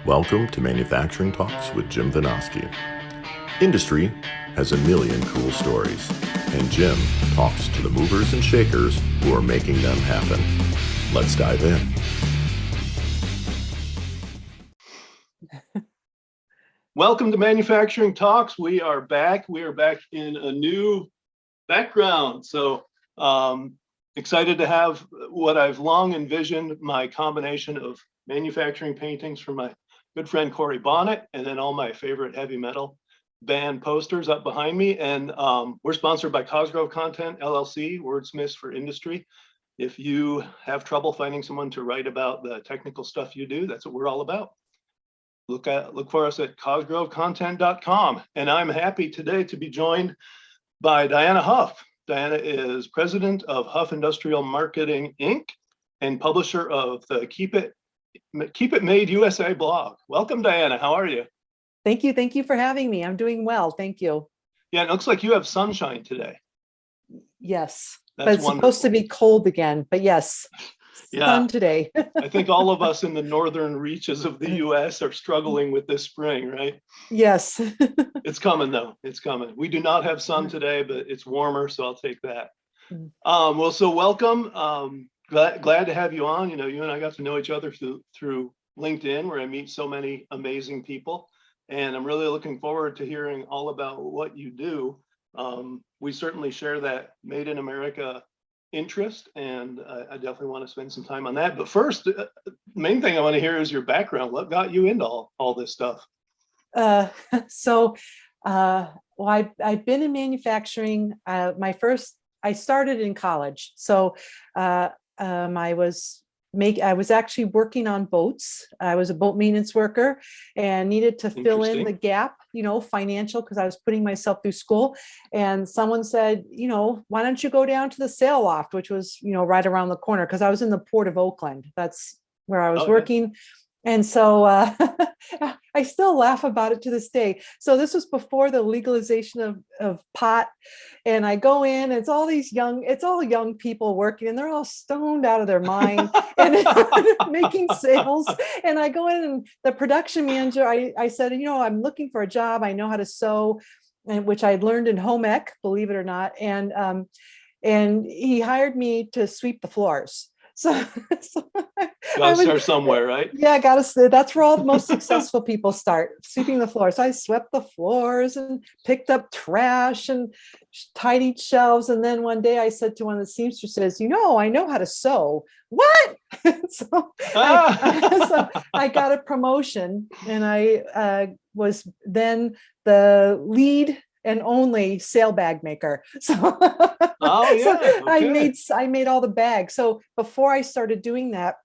Welcome to Manufacturing Talks with Jim Vinosky. Industry has a million cool stories, and Jim talks to the movers and shakers who are making them happen. Let's dive in. Welcome to Manufacturing Talks. We are back. We are back in a new background. So excited to have what I've long envisioned, my combination of manufacturing paintings from my good friend Corey Bonnet, and then all my favorite heavy metal band posters up behind me. And we're sponsored by Cosgrove Content, LLC, Wordsmiths for Industry. If you have trouble finding someone to write about the technical stuff you do, that's what we're all about. Look for us at cosgrovecontent.com. And I'm happy today to be joined by Dianna Huff. Dianna is president of Huff Industrial Marketing, Inc. and publisher of the Keep It Made USA blog. Welcome, Dianna. How are you? Thank you. Thank you for having me. I'm doing well. Thank you. Yeah, it looks like you have sunshine today. Yes, That's but it's wonderful. supposed to be cold again. But yes, yeah, sun today. I think all of us in the northern reaches of the U.S. are struggling with this spring, right? Yes. It's coming, though. It's coming. We do not have sun today, but it's warmer, so I'll take that. Well, so welcome. Glad to have you on. You know, you and I got to know each other through LinkedIn, where I meet so many amazing people. And I'm really looking forward to hearing all about what you do. We certainly share that Made in America interest, and I definitely want to spend some time on that. But first, the main thing I want to hear is your background. What got you into all this stuff? Well, I've been in manufacturing. I started in college. So I was actually working on boats. I was a boat maintenance worker and needed to fill in the gap, financial, because I was putting myself through school. And someone said, why don't you go down to the sail loft, which was, right around the corner, because I was in the Port of Oakland. That's where I was working. And so I still laugh about it to this day. So this was before the legalization of pot. And I go in, it's all young people working, and they're all stoned out of their mind and making sales. And I go in, and the production manager, I said, I'm looking for a job. I know how to sew, and which I learned in home ec, believe it or not. And he hired me to sweep the floors. So gotta start somewhere, right? Yeah, that's where all the most successful people start, sweeping the floor. So I swept the floors and picked up trash and tidied shelves. And then one day I said to one of the seamstresses, I know how to sew. What? so I got a promotion, and I was then the lead and only sail bag maker. So, I made all the bags. So before I started doing that,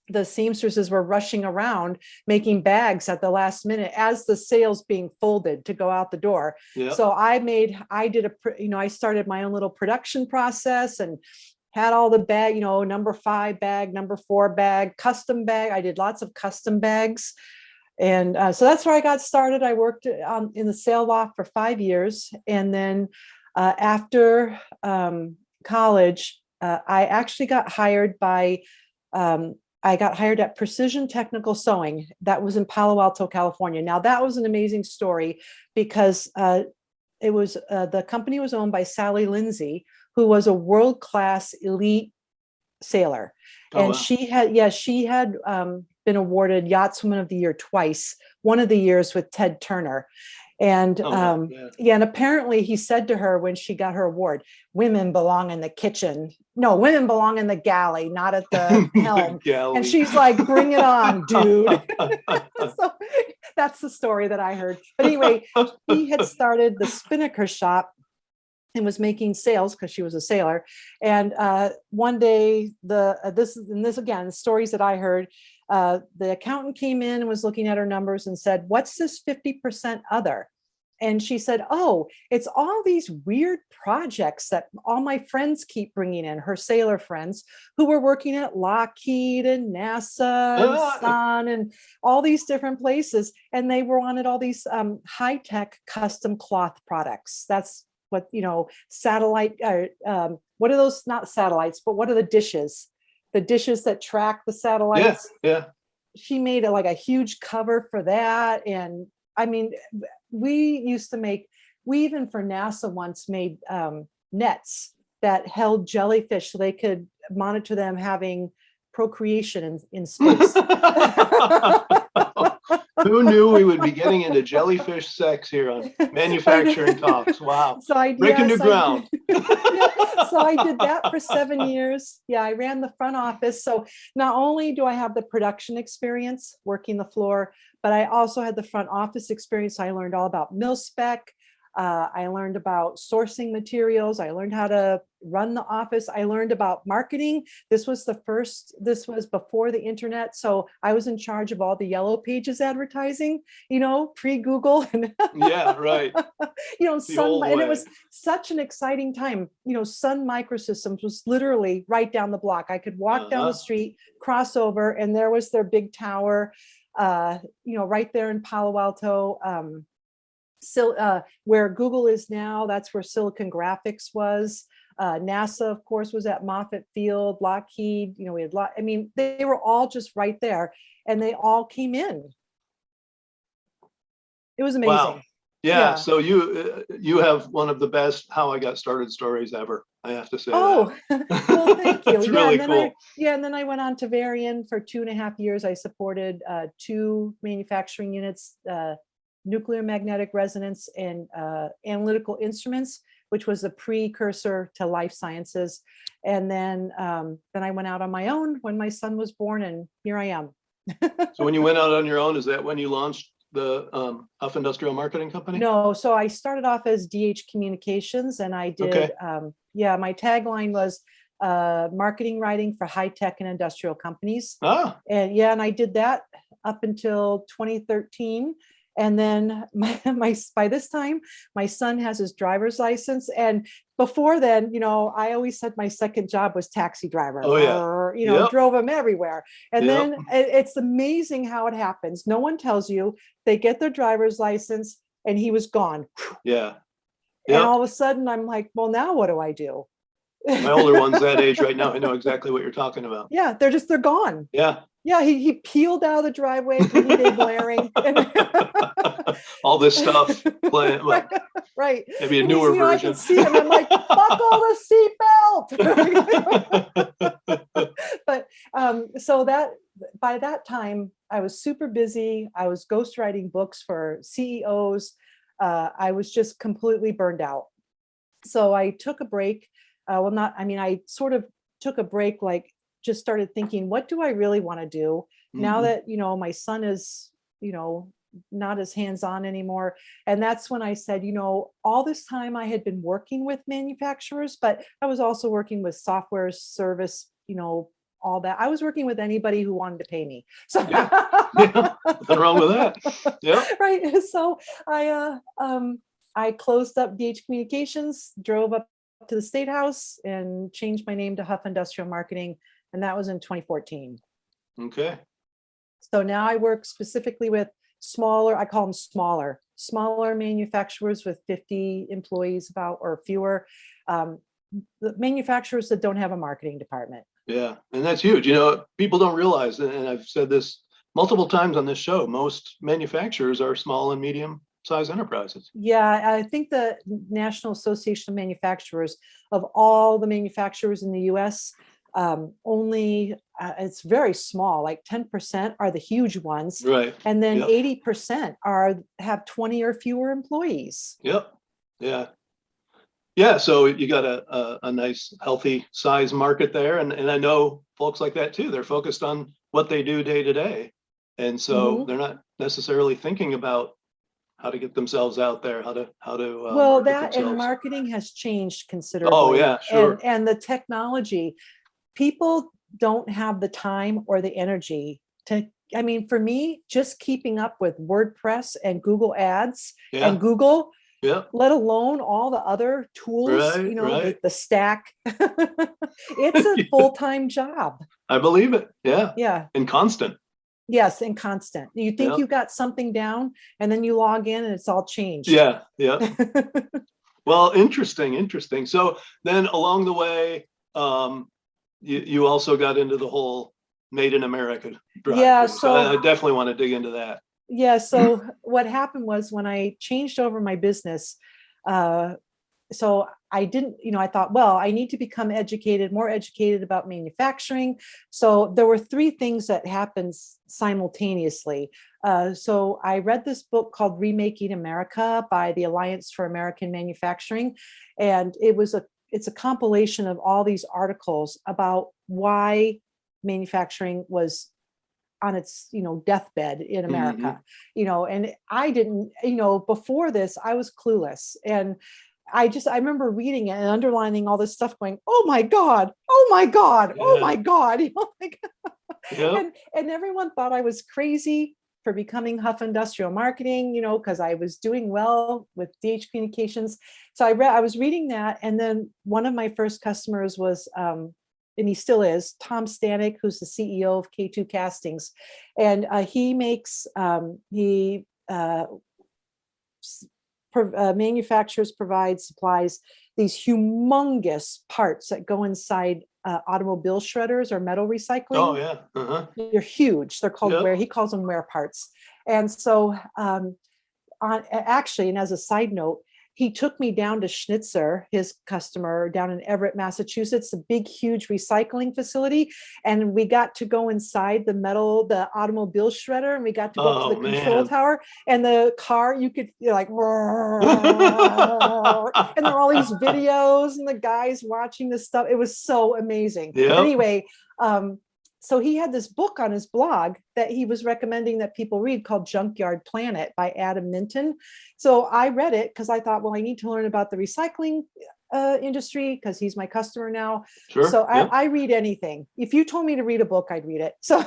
the seamstresses were rushing around making bags at the last minute as the sails being folded to go out the door. Yep. So I started my own little production process and had all the bag, number 5 bag, number 4 bag, custom bag. I did lots of custom bags. And so that's where I got started. I worked in the sail loft for 5 years. And then after college, I actually got hired at Precision Technical Sewing. That was in Palo Alto, California. Now, that was an amazing story because it was the company was owned by Sally Lindsay, who was a world-class elite sailor. And wow. she had been awarded Yachtswoman of the Year twice, one of the years with Ted Turner. And and apparently he said to her when she got her award, women belong in the kitchen. No, women belong in the galley, not at the helm. And she's like, bring it on, dude. So that's the story that I heard. But anyway, he had started the Spinnaker shop and was making sails because she was a sailor. And one day, this again, stories that I heard, the accountant came in and was looking at her numbers and said, what's this 50% other? And she said, oh, it's all these weird projects that all my friends keep bringing in, her sailor friends who were working at Lockheed and NASA and Sun and all these different places. And they wanted all these high-tech custom cloth products. That's what, satellite, what are those, not satellites, but what are the dishes that track the satellites? Yeah. she made like a huge cover for that. And I mean, we used to make, we even for NASA once made nets that held jellyfish so they could monitor them having procreation in space. Who knew we would be getting into jellyfish sex here on Manufacturing Talks? Wow. So Breaking new ground. So I did that for 7 years. Yeah, I ran the front office. So not only do I have the production experience working the floor, but I also had the front office experience. I learned all about mil spec. I learned about sourcing materials. I learned how to run the office. I learned about marketing. This was before the internet. So I was in charge of all the yellow pages advertising, pre-Google. And yeah, right. And it was such an exciting time. Sun Microsystems was literally right down the block. I could walk down the street, cross over, and there was their big tower, right there in Palo Alto. Where Google is now, that's where Silicon Graphics was. NASA, of course, was at Moffett Field, Lockheed, we had they were all just right there, and they all came in. It was amazing. Wow. Yeah. So you have one of the best how I got started stories ever, I have to say. Oh, well, thank you. It's really cool. And then I went on to Varian for 2.5 years. I supported 2 manufacturing units, nuclear magnetic resonance and analytical instruments, which was a precursor to life sciences. And then I went out on my own when my son was born, and here I am. So when you went out on your own, is that when you launched the Huff Industrial Marketing Company? No, so I started off as DH Communications, and I did, my tagline was marketing writing for high tech and industrial companies. And I did that up until 2013. And then by this time, my son has his driver's license. And before then, I always said my second job was taxi driver. Drove him everywhere. And then it's amazing how it happens. No one tells you. They get their driver's license and he was gone. Yeah. And all of a sudden I'm like, well, now what do I do? My older one's that age right now. I know exactly what you're talking about. Yeah, they're gone. Yeah. Yeah, he peeled out of the driveway, blaring. All this stuff playing. Right. Maybe a newer version. I can see him. I'm like, buckle the seatbelt. But so that by that time, I was super busy. I was ghostwriting books for CEOs. I was just completely burned out. So I took a break. I sort of took a break, like just started thinking, what do I really want to do now that, my son is, not as hands-on anymore. And that's when I said, all this time I had been working with manufacturers, but I was also working with software service, all that. I was working with anybody who wanted to pay me. So nothing wrong with that. Yeah. Right. So I closed up DH Communications, drove up to the State House, and changed my name to Huff Industrial Marketing. And that was in 2014. Okay. So now I work specifically with smaller, I call them smaller manufacturers with 50 employees or fewer, the manufacturers that don't have a marketing department. Yeah, and that's huge. People don't realize, and I've said this multiple times on this show, most manufacturers are small and medium-sized enterprises. Yeah, I think the National Association of Manufacturers, of all the manufacturers in the US, only it's very small, like 10% are the huge ones. Right. And then 80% have 20 or fewer employees. Yep. Yeah. Yeah. So you got a nice, healthy size market there. And I know folks like that too. They're focused on what they do day to day. And so they're not necessarily thinking about how to get themselves out there, how to well, that and marketing has changed considerably. Oh yeah, sure. And the technology, people don't have the time or the energy to, for me, just keeping up with WordPress and Google Ads and Google, let alone all the other tools, the stack. It's a full-time job. I believe it. Yeah. Yeah. And constant. Yes, and constant. You think you got something down, and then you log in and it's all changed. Yeah. Yeah. Well, interesting. So then along the way, you also got into the whole Made in America Yeah, drive-through. So I definitely want to dig into that. yeah. So what happened was when I changed over my business, so I didn't, I thought, well, I need to become educated, more educated about manufacturing. So there were three things that happened simultaneously. So I read this book called Remaking America by the Alliance for American Manufacturing. And it's a compilation of all these articles about why manufacturing was on its deathbed in America. And I didn't, before this I was clueless, and I remember reading it and underlining all this stuff going, oh my God, oh my God, oh my God, like, and everyone thought I was crazy for becoming Huff Industrial Marketing, because I was doing well with DH Communications. So I was reading that, and then one of my first customers was and he still is, Tom Stanek, who's the CEO of K2 Castings. And he makes, manufacturers, provide, supplies these humongous parts that go inside automobile shredders or metal recycling. Oh, yeah. They're huge. They're called he calls them wear parts. And so actually, and as a side note, he took me down to Schnitzer, his customer down in Everett, Massachusetts, a big, huge recycling facility. And we got to go inside the automobile shredder, and we got to go up to the control tower, and the car, you could like, and there were all these videos and the guys watching this stuff. It was so amazing. Anyway, so he had this book on his blog that he was recommending that people read called Junkyard Planet by Adam Minton. So I read it because I thought, well, I need to learn about the recycling industry because he's my customer now. So I read anything. If you told me to read a book, I'd read it. So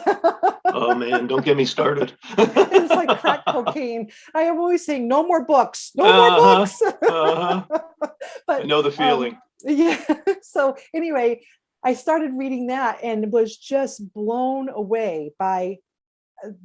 oh man, don't get me started. It's like crack cocaine. I am always saying no more books, no more books. But I know the feeling. Yeah. So anyway, I started reading that and was just blown away by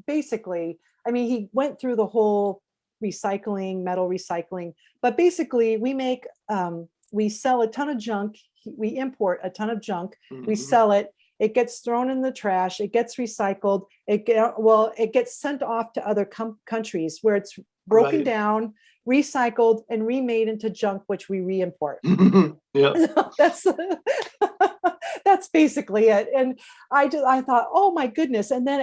basically, I mean, he went through the whole recycling, metal recycling, but basically we sell a ton of junk. We import a ton of junk. We sell it. It gets thrown in the trash. It gets recycled. It gets sent off to other countries where it's broken down, recycled, and remade into junk, which we re-import. That's basically it. And I thought, oh my goodness. And then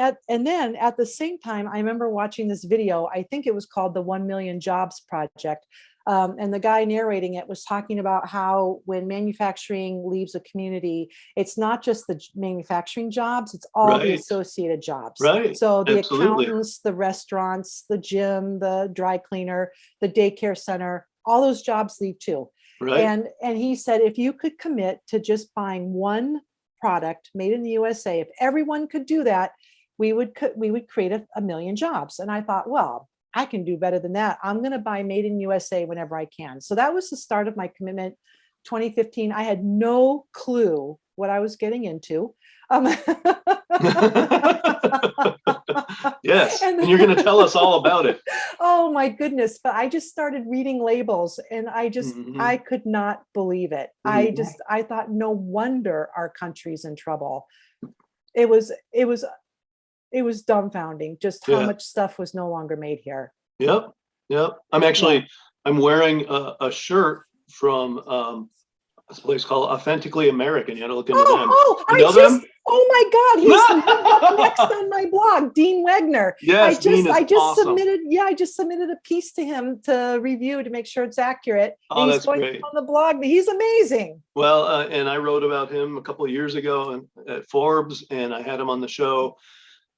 at the same time, I remember watching this video. I think it was called the 1 Million Jobs Project. And the guy narrating it was talking about how when manufacturing leaves a community, it's not just the manufacturing jobs, it's all the associated jobs. So the accountants, the restaurants, the gym, the dry cleaner, the daycare center, all those jobs leave too. And he said, if you could commit to just buying one product made in the USA, if everyone could do that, we would create a million jobs. And I thought, well, I can do better than that. I'm going to buy made in USA whenever I can. So that was the start of my commitment. 2015, I had no clue what I was getting into. Yes, and you're going to tell us all about it. Oh my goodness. But I just started reading labels, and I could not believe it. I thought, no wonder our country's in trouble. It was dumbfounding just how much stuff was no longer made here. Yep. I'm wearing a shirt from this place called Authentically American. You got to look into them. You know them? Oh my God, he's up next on my blog, Dean Wegner. Yes, Dean is awesome. I just submitted a piece to him to review to make sure it's accurate. Oh, he's that's going great. on the blog. He's amazing. Well, and I wrote about him a couple of years ago at Forbes, and I had him on the show,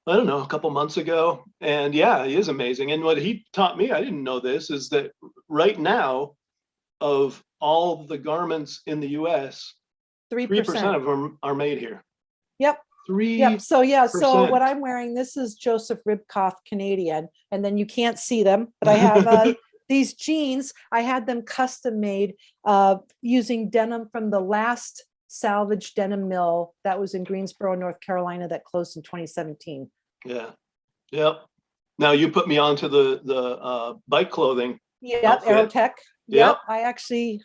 I don't know, a couple months ago. And yeah, he is amazing. And what he taught me, I didn't know this, is that right now, of all the garments in the US, 3% of them are made here. Yep. 3%. Yep. So what I'm wearing, this is Joseph Ribkoff Canadian, and then you can't see them, but I have these jeans. I had them custom made using denim from the last salvage denim mill that was in Greensboro, North Carolina, that closed in 2017. Yeah. Yep. Now you put me onto the bike clothing. Yep. Aerotech. Yep. I actually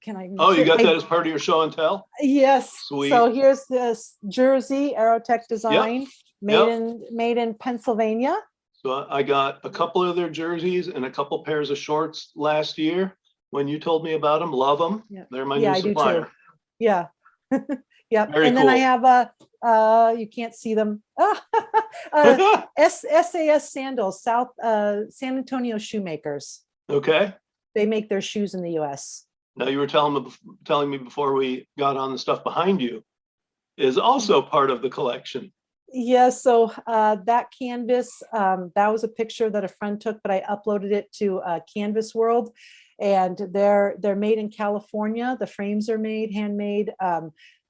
can I? Oh, you got I- that as part of your show and tell? Yes. Sweet. So here's this jersey, Aerotech design, Yep. made in Pennsylvania. So I got a couple of their jerseys and a couple pairs of shorts last year when you told me about them. Love them. Yeah. They're my Yeah, new I do too. supplier. Yeah. Yep. Very And then I cool. have you can't see them. SAS sandals, San Antonio shoemakers. Okay. They make their shoes in the US. Now you were telling me before we got on the stuff behind you is also part of the collection. Yeah, so that canvas, that was a picture that a friend took, but I uploaded it to Canvas World, and they're made in California. The frames are made handmade.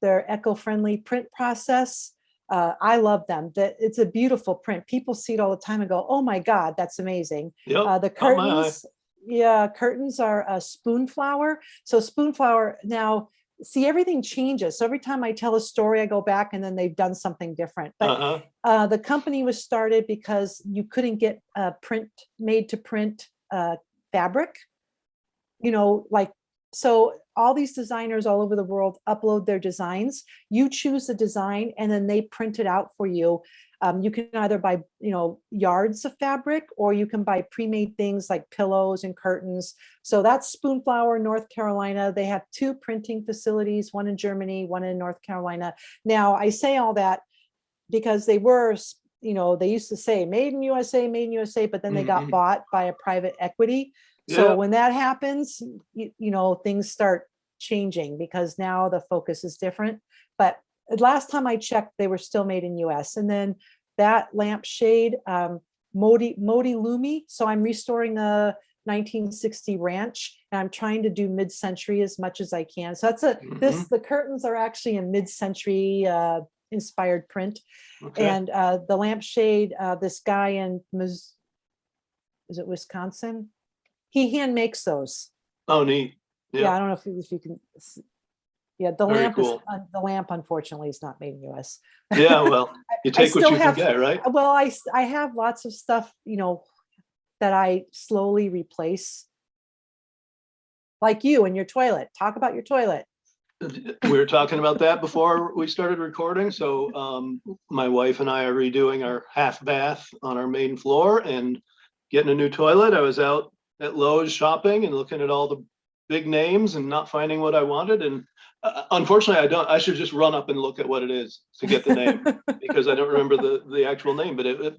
They're eco-friendly print process. I love them. That it's a beautiful print. People see it all the time and go, "Oh my God, that's amazing." Yep. The Caught my eye. curtains, yeah, curtains are spoonflower. So spoonflower now. See, everything changes. So every time I tell a story, I go back and then they've done something different. But the company was started because you couldn't get made to print fabric, like, so all these designers all over the world upload their designs. You choose the design and then they print it out for you. You can either buy, yards of fabric, or you can buy pre-made things like pillows and curtains. So that's Spoonflower, North Carolina. They have 2 printing facilities, one in Germany, one in North Carolina. Now, I say all that because they were, they used to say made in USA, but then they got bought by a private equity. So when that happens, things start changing because now the focus is different. But last time I checked, they were still made in US. And then that lampshade, Modi Lumi. So I'm restoring a 1960 ranch, and I'm trying to do mid-century as much as I can. So that's the curtains are actually a mid-century inspired print. Okay. And the lampshade, this guy in is it Wisconsin? He hand makes those. Oh, neat. Yeah, I don't know if you can. Yeah, the Very lamp cool. the lamp unfortunately is not made in US. Yeah, well, you take what you can get, right? Well, I have lots of stuff, that I slowly replace. Like you and your toilet. Talk about your toilet. We were talking about that before we started recording. So my wife and I are redoing our half bath on our main floor and getting a new toilet. I was out at Lowe's shopping and looking at all the big names and not finding what I wanted. And unfortunately, I should just run up and look at what it is to get the name because I don't remember the actual name, but it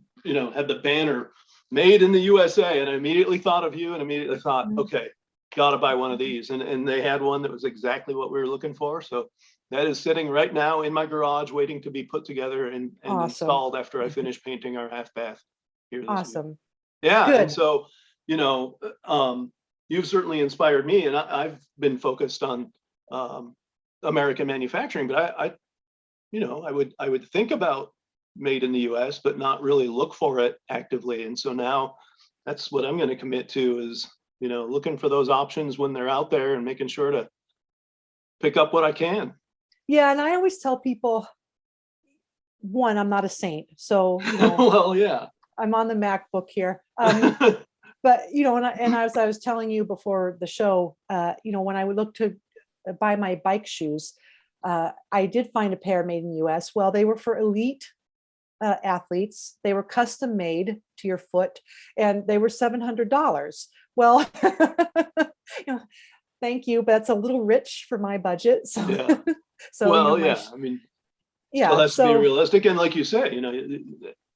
had the banner made in the USA. And I immediately thought of you and immediately thought, okay, got to buy one of these. And they had one that was exactly what we were looking for. So that is sitting right now in my garage waiting to be put together and Awesome. installed after I finish painting our half bath here this week. Awesome. Yeah. Good. And so, you've certainly inspired me, and I've been focused on American manufacturing, but I would think about made in the US, but not really look for it actively. And so now that's what I'm going to commit to is, looking for those options when they're out there and making sure to pick up what I can. Yeah. And I always tell people, one, I'm not a saint. So, well, yeah. I'm on the MacBook here. But, and as I was telling you before the show, when I would look to buy my bike shoes, I did find a pair made in the US. Well, they were for elite athletes. They were custom made to your foot, and they were $700. Well, thank you, but that's a little rich for my budget. So, yeah. so well, yeah. I mean, still has to be realistic, and like you said,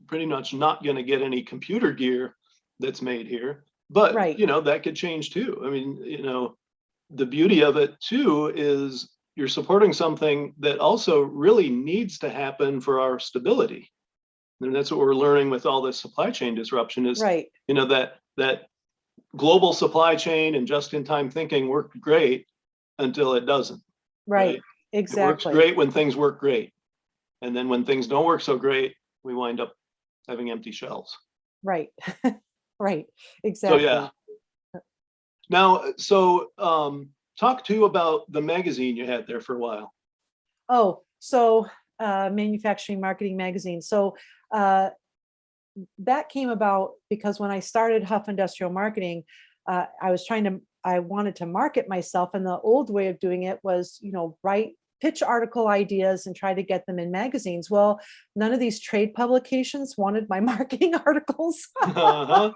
pretty much not going to get any computer gear that's made here, but right. That could change too. I mean, the beauty of it too is you're supporting something that also really needs to happen for our stability. And that's what we're learning with all this supply chain disruption is, right. That global supply chain and just-in-time thinking worked great until it doesn't. Right. Exactly. It works great when things work great. And then when things don't work so great, we wind up having empty shelves. Right. Right. Exactly. So yeah. Now, talk too about the magazine you had there for a while. Oh, so Manufacturing Marketing Magazine. So that came about because when I started Huff Industrial Marketing, I was trying to I wanted to market myself. And the old way of doing it was, write pitch article ideas and try to get them in magazines. Well, none of these trade publications wanted my marketing articles. Uh-huh.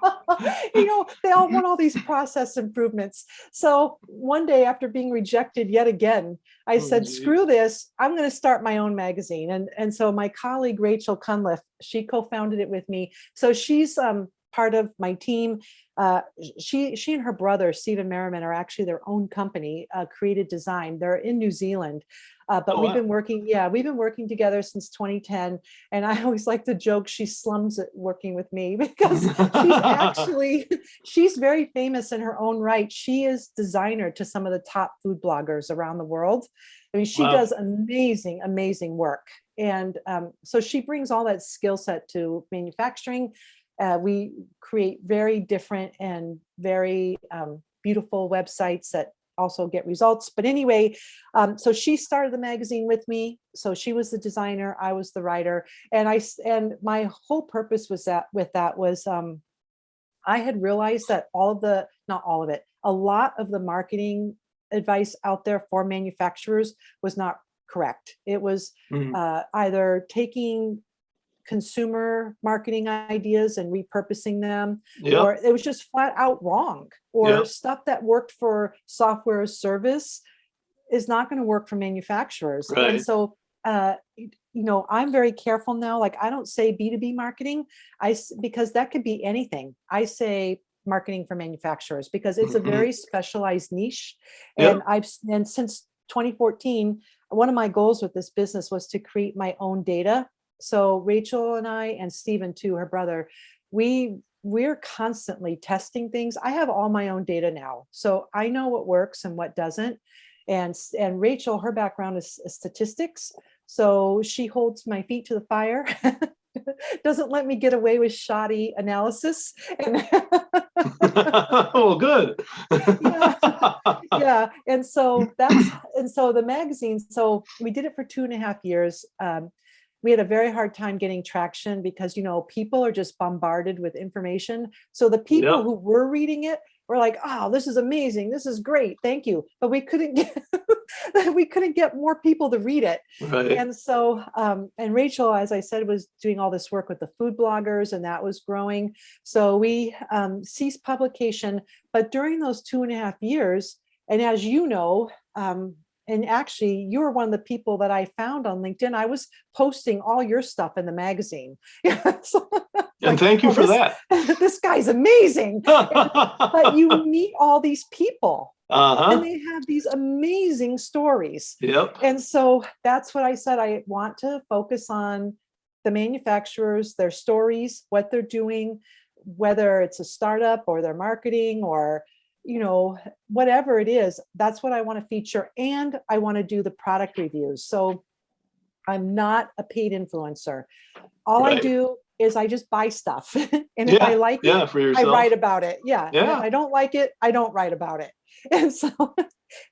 They all want all these process improvements. So one day, after being rejected yet again, I said, screw this, I'm going to start my own magazine. And so my colleague, Rachel Cunliffe, she co-founded it with me. So she's part of my team. She and her brother, Stephen Merriman, are actually their own company, Created Design. They're in New Zealand. But we've been working together since 2010. And I always like to joke she slums it working with me because she's very famous in her own right. She is designer to some of the top food bloggers around the world. I mean, she does amazing, amazing work. And so she brings all that skill set to manufacturing. We create very different and very beautiful websites that also get results. But anyway, so she started the magazine with me. So she was the designer, I was the writer, and my whole purpose was I had realized that not all of it, a lot of the marketing advice out there for manufacturers was not correct. It was either taking consumer marketing ideas and repurposing them, or it was just flat out wrong, or stuff that worked for software as service is not going to work for manufacturers. Right. And so, I'm very careful now. Like, I don't say B2B marketing, because that could be anything. I say marketing for manufacturers because it's a very specialized niche. And and since 2014, one of my goals with this business was to create my own data. So Rachel and I, and Stephen too, her brother, we're constantly testing things. I have all my own data now, so I know what works and what doesn't. And Rachel, her background is statistics, so she holds my feet to the fire. Doesn't let me get away with shoddy analysis. Oh, good. Yeah. And so the magazine, so we did it for 2.5 years. We had a very hard time getting traction because, people are just bombarded with information. So the people who were reading it were like, oh, this is amazing. This is great. Thank you. But we couldn't get more people to read it. Right. And so, and Rachel, as I said, was doing all this work with the food bloggers, and that was growing. So we ceased publication. But during those 2.5 years, and as you know, and actually, you were one of the people that I found on LinkedIn. I was posting all your stuff in the magazine. And thank you for that. This guy's amazing. But you meet all these people, and they have these amazing stories. Yep. And so that's what I said. I want to focus on the manufacturers, their stories, what they're doing, whether it's a startup or their marketing or whatever it is. That's what I want to feature. And I want to do the product reviews. So I'm not a paid influencer. All I do is I just buy stuff. And if I like it, for yourself, I write about it. And if I don't like it, I don't write about it. And so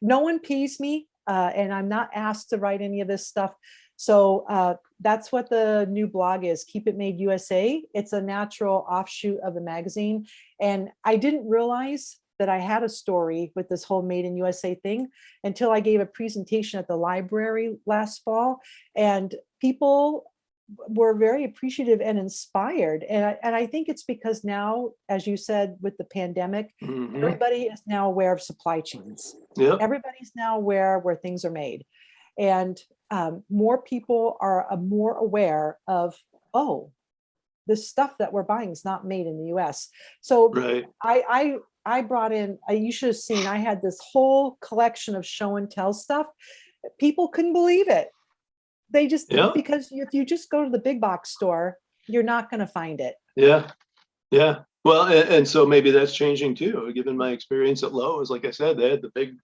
no one pays me, and I'm not asked to write any of this stuff. So that's what the new blog is, Keep It Made USA. It's a natural offshoot of the magazine. And I didn't realize that I had a story with this whole Made in USA thing until I gave a presentation at the library last fall, and people were very appreciative and inspired. And I think it's because now, as you said, with the pandemic, everybody is now aware of supply chains. Yep. Everybody's now aware where things are made. And more people are more aware of, the stuff that we're buying is not made in the US. So I brought in, you should have seen, I had this whole collection of show and tell stuff. People couldn't believe it. They just, because if you just go to the big box store, you're not going to find it. Yeah. Yeah. Well, and so maybe that's changing too, given my experience at Lowe's. Like I said, they had the big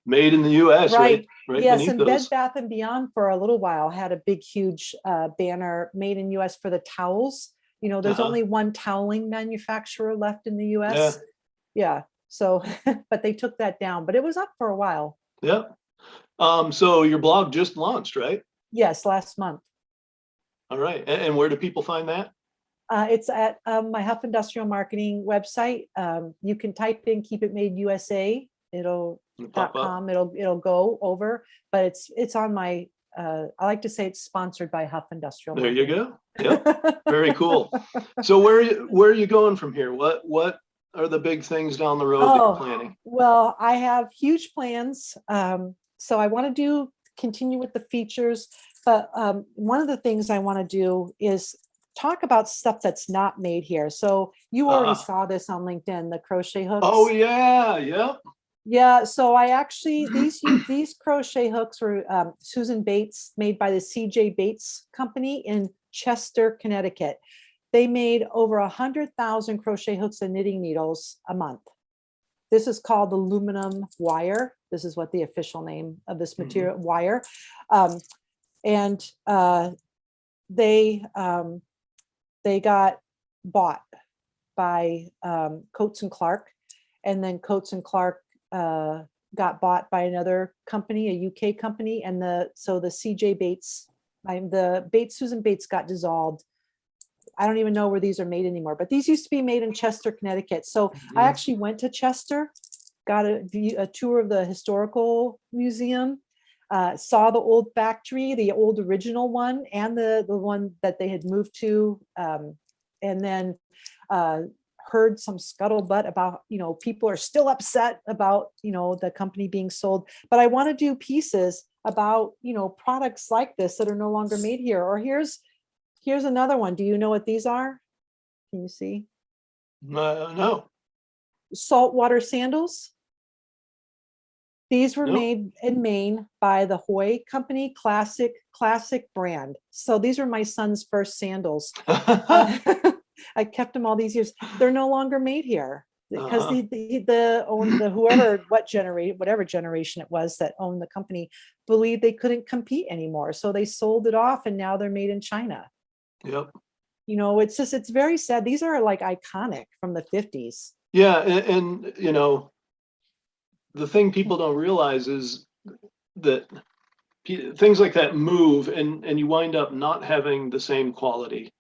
Made in the US, right? Yes, and Bed Bath & Beyond for a little while had a big, huge banner, Made in US, for the towels. There's only one toweling manufacturer left in the US. Yeah. So, but they took that down, but it was up for a while. Yeah. So your blog just launched, right? Yes, last month. All right. And where do people find that? It's at my Huff Industrial Marketing website. You can type in "Keep It Made USA." It'll Pop up. .com. It'll go over, but it's on my. I like to say it's sponsored by Huff Industrial There you Marketing. go. Yep. Very cool. So where are you going from here? What are the big things down the road that you're planning? Well, I have huge plans. So I want to continue with the features, but one of the things I want to do is talk about stuff that's not made here. So you already saw this on LinkedIn, the crochet hooks. Oh yeah, yep. Yeah, so I actually, these crochet hooks were Susan Bates, made by the CJ Bates Company in Chester, Connecticut. They made over 100,000 crochet hooks and knitting needles a month. This is called aluminum wire. This is what the official name of this material, wire. And they got bought by Coates and Clark, and then Coates and Clark got bought by another company, a UK company, and so the CJ Bates, Susan Bates got dissolved. I don't even know where these are made anymore, but these used to be made in Chester, Connecticut. So I actually went to Chester, got a tour of the historical museum, saw the old factory, the old original one, and the one that they had moved to, and then heard some scuttlebutt about, people are still upset about, the company being sold. But I want to do pieces about, products like this that are no longer made here. Or here's another one. Do you know what these are? Can you see? No. Saltwater sandals. These were Nope. made in Maine by the Hoy Company, classic brand. So these are my son's first sandals. I kept them all these years. They're no longer made here because whatever generation it was that owned the company believed they couldn't compete anymore. So they sold it off, and now they're made in China. Yep. It's very sad. These are like iconic from the 50s. Yeah, and the thing people don't realize is that things like that move, and you wind up not having the same quality.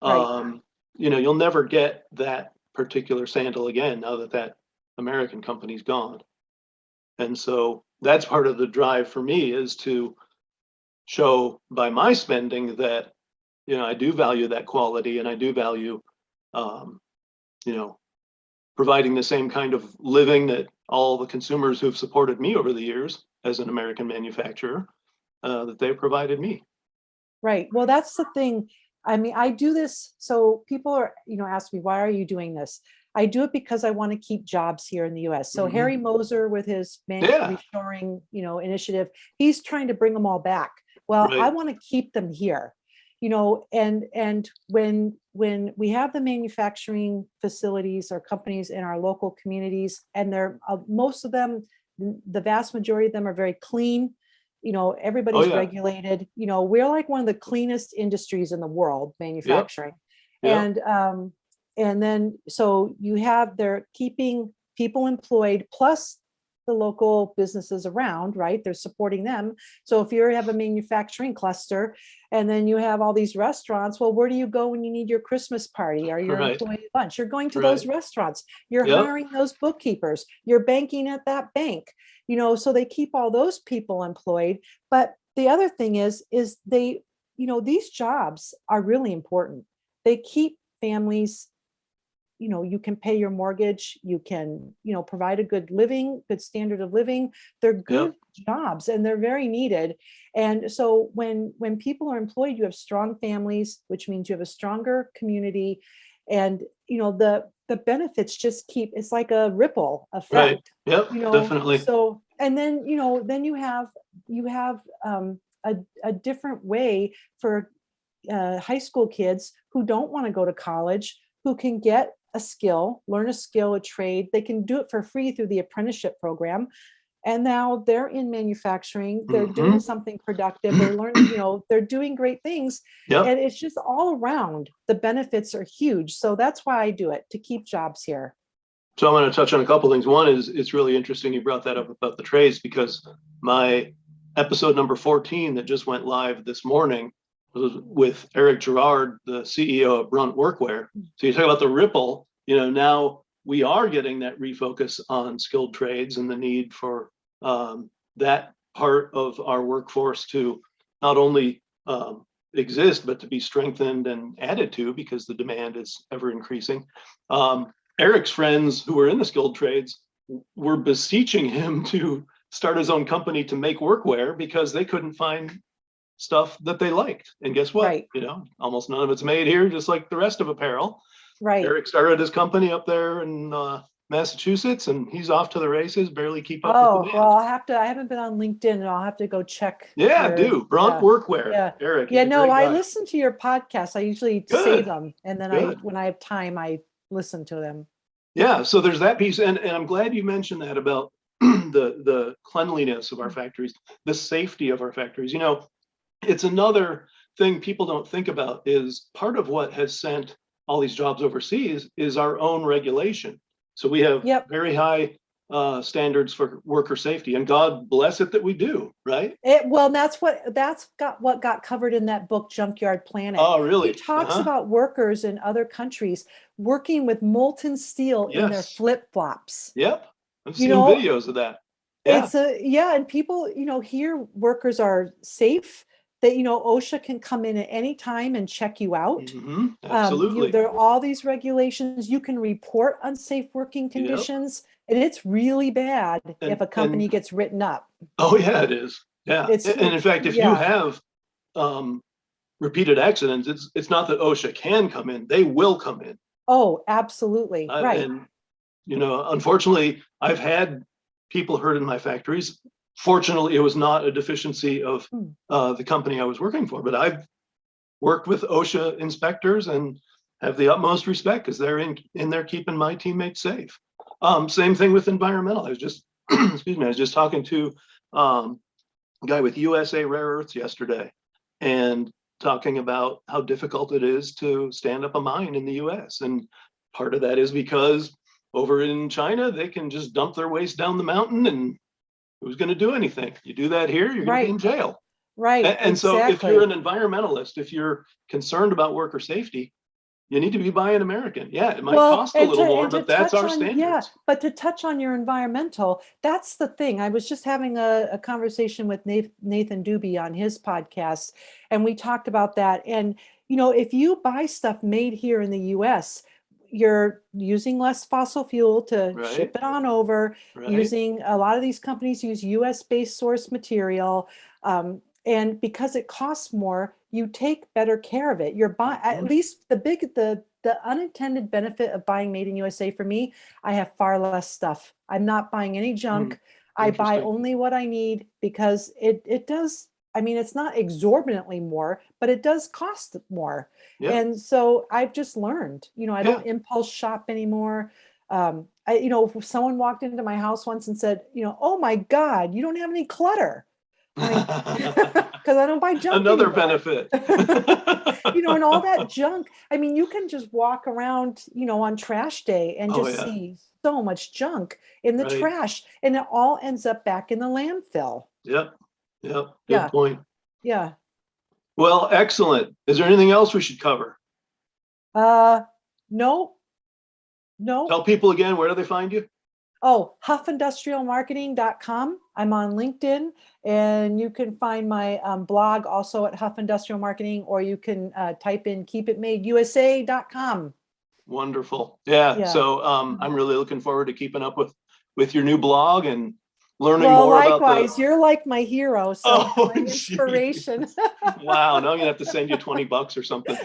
Right. You'll never get that particular sandal again now that American company's gone. And so that's part of the drive for me, is to show by my spending that, I do value that quality, and I do value, providing the same kind of living that all the consumers who've supported me over the years as an American manufacturer, that they've provided me. Right. Well, that's the thing. I mean, I do this. So people are, ask me, why are you doing this? I do it because I want to keep jobs here in the US. So Harry Moser, with his reshoring, initiative, he's trying to bring them all back. Well, I want to keep them here, and when we have the manufacturing facilities or companies in our local communities, and they're most of them, the vast majority of them are very clean. Everybody's regulated. We're like one of the cleanest industries in the world, manufacturing. Yep. And then so they're keeping people employed, plus the local businesses around, right? They're supporting them. So if you have a manufacturing cluster, and then you have all these restaurants, well, where do you go when you need your Christmas party or your employee lunch? You're going to those restaurants. You're hiring those bookkeepers. You're banking at that bank. So they keep all those people employed. But the other thing is they, these jobs are really important. They keep families, you can pay your mortgage, you can, provide a good standard of living. They're good jobs, and they're very needed. And so when people are employed, you have strong families, which means you have a stronger community. And, the benefits just it's like a ripple effect. Right. Yep. Definitely. So, and then, then you have a different way for high school kids who don't want to go to college, who can get a skill, learn a skill, a trade. They can do it for free through the apprenticeship program. And now they're in manufacturing. They're doing something productive. They're learning, they're doing great things. Yep. And it's just all around. The benefits are huge. So that's why I do it, to keep jobs here. So I'm going to touch on a couple things. One is, it's really interesting you brought that up about the trades, because my episode number 14 that just went live this morning, with Eric Gerard, the CEO of Brunt Workwear. So you talk about the ripple, now we are getting that refocus on skilled trades and the need for that part of our workforce to not only exist, but to be strengthened and added to, because the demand is ever increasing. Eric's friends who were in the skilled trades were beseeching him to start his own company to make workwear because they couldn't find stuff that they liked. And guess what? Right. Almost none of it's made here, just like the rest of apparel. Right. Eric started his company up there in Massachusetts, and he's off to the races, barely keep up Oh, with the well, demand. I haven't been on LinkedIn, and I'll have to go check. Yeah, do. Brunt Workwear. Yeah. Eric. Yeah, he's a no, great I guy. listen to your podcast. I usually Good. save them, and then Good. when I have time, I listen to them. Yeah, so there's that piece, and I'm glad you mentioned that about the cleanliness of our factories, the safety of our factories. It's another thing people don't think about, is part of what has sent all these jobs overseas is our own regulation. So we have very high standards for worker safety, and God bless it that we do, right? Well, that's what got covered in that book, Junkyard Planet. Oh, really? He talks about workers in other countries working with molten steel in their flip-flops. Yep. I've seen videos of that. Yeah. And people, here workers are safe, that, OSHA can come in at any time and check you out. Mm-hmm. Absolutely. There are all these regulations. You can report unsafe working conditions, and it's really bad if a company gets written up. Oh, yeah, it is. Yeah. And in fact, if you have repeated accidents, it's not that OSHA can come in, they will come in. Oh, absolutely. Right. And, unfortunately, I've had people hurt in my factories. Fortunately, it was not a deficiency of the company I was working for, but I've worked with OSHA inspectors and have the utmost respect, because they're in there keeping my teammates safe. Same thing with environmental. I was just, excuse me, I was just talking to a guy with USA Rare Earths yesterday, and talking about how difficult it is to stand up a mine in the US. And part of that is because over in China, they can just dump their waste down the mountain, and who's going to do anything? You do that here, you're going to be in jail. Right. And so if you're an environmentalist, if you're concerned about worker safety, you need to be buying American. Yeah, it might cost a little more, but that's our standards. Yeah, but to touch on your environmental, that's the thing. I was just having a conversation with Nathan Doobie on his podcast, and we talked about that. And, if you buy stuff made here in the US, you're using less fossil fuel to ship it on over. Using, a lot of these companies use US-based source material. And because it costs more, you take better care of it. You're buying, at least the unintended benefit of buying made in USA for me, I have far less stuff. I'm not buying any junk. I buy only what I need, because it does, it's not exorbitantly more, but it does cost more. And so I've just learned, I don't impulse shop anymore. If someone walked into my house once and said, oh my God, you don't have any clutter. Because I don't buy junk Another anymore. benefit. And all that junk. You can just walk around, on trash day and just see so much junk in the trash, and it all ends up back in the landfill. Yep. Good point. Yeah. Well, excellent. Is there anything else we should cover? No. Tell people again, where do they find you? Oh, huffindustrialmarketing.com. I'm on LinkedIn, and you can find my blog also at Huff Industrial Marketing, or you can type in keepitmadeusa.com. Wonderful. Yeah. So I'm really looking forward to keeping up with your new blog and learning more about likewise, you're like my hero, so my inspiration. Wow, now I'm gonna have to send you $20 or something.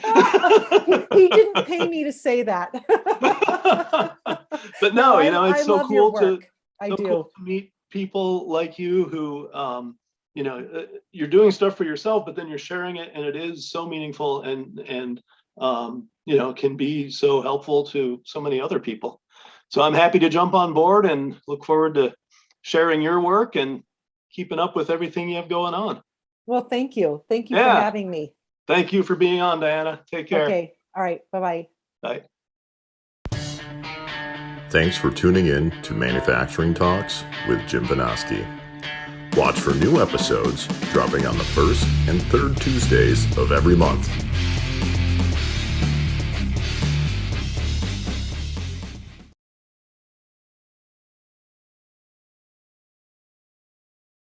He didn't pay me to say that. But no, it's so cool to meet people like you who you're doing stuff for yourself, but then you're sharing it, and it is so meaningful and can be so helpful to so many other people. So I'm happy to jump on board and look forward to sharing your work and keeping up with everything you have going on. Well, thank you. Thank you for having me. Thank you for being on, Dianna. Take care. Okay. All right. Bye-bye. Bye. Thanks for tuning in to Manufacturing Talks with Jim Vanoski. Watch for new episodes dropping on the first and third Tuesdays of every month.